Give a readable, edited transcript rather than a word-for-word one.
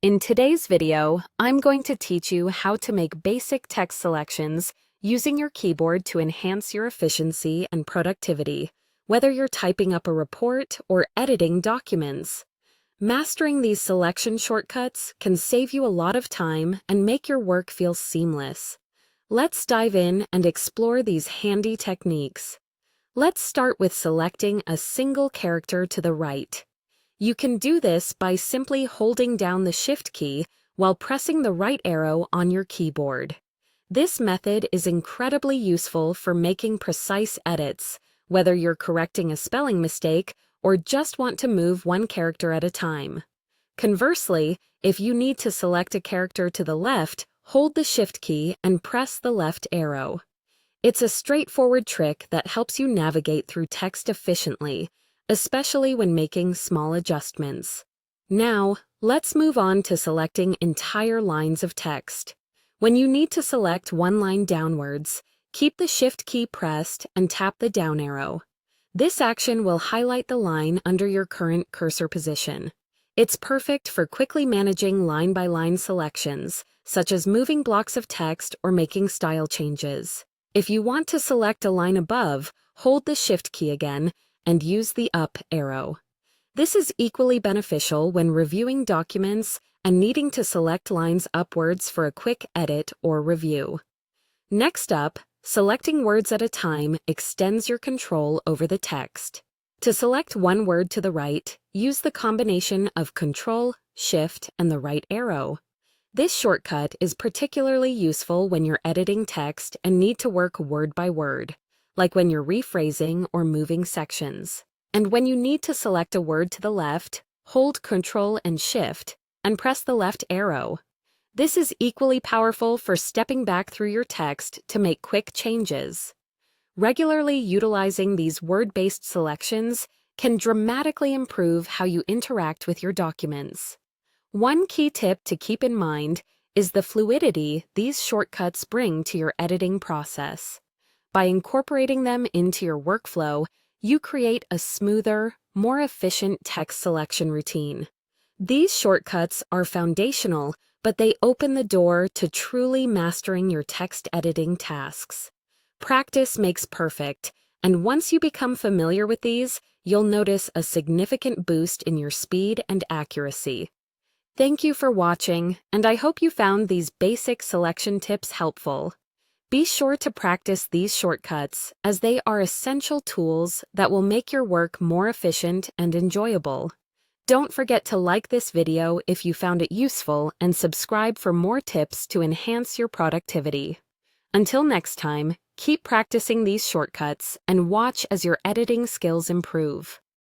In today's video, I'm going to teach you how to make basic text selections using your keyboard to enhance your efficiency and productivity, whether you're typing up a report or editing documents. Mastering these selection shortcuts can save you a lot of time and make your work feel seamless. Let's dive in and explore these handy techniques. Let's start with selecting a single character to the right. You can do this by simply holding down the Shift key while pressing the right arrow on your keyboard. This method is incredibly useful for making precise edits, whether you're correcting a spelling mistake or just want to move one character at a time. Conversely, if you need to select a character to the left, hold the Shift key and press the left arrow. It's a straightforward trick that helps you navigate through text efficiently, especially when making small adjustments. Now, let's move on to selecting entire lines of text. When you need to select one line downwards, keep the Shift key pressed and tap the down arrow. This action will highlight the line under your current cursor position. It's perfect for quickly managing line-by-line selections, such as moving blocks of text or making style changes. If you want to select a line above, hold the Shift key again and use the up arrow. This is equally beneficial when reviewing documents and needing to select lines upwards for a quick edit or review. Next up, selecting words at a time extends your control over the text. To select one word to the right, use the combination of Ctrl, Shift, and the right arrow. This shortcut is particularly useful when you're editing text and need to work word by word, like when you're rephrasing or moving sections. And when you need to select a word to the left, hold Ctrl and Shift and press the left arrow. This is equally powerful for stepping back through your text to make quick changes. Regularly utilizing these word-based selections can dramatically improve how you interact with your documents. One key tip to keep in mind is the fluidity these shortcuts bring to your editing process. By incorporating them into your workflow, you create a smoother, more efficient text selection routine. These shortcuts are foundational, but they open the door to truly mastering your text editing tasks. Practice makes perfect, and once you become familiar with these, you'll notice a significant boost in your speed and accuracy. Thank you for watching, and I hope you found these basic selection tips helpful. Be sure to practice these shortcuts, as they are essential tools that will make your work more efficient and enjoyable. Don't forget to like this video if you found it useful and subscribe for more tips to enhance your productivity. Until next time, keep practicing these shortcuts and watch as your editing skills improve.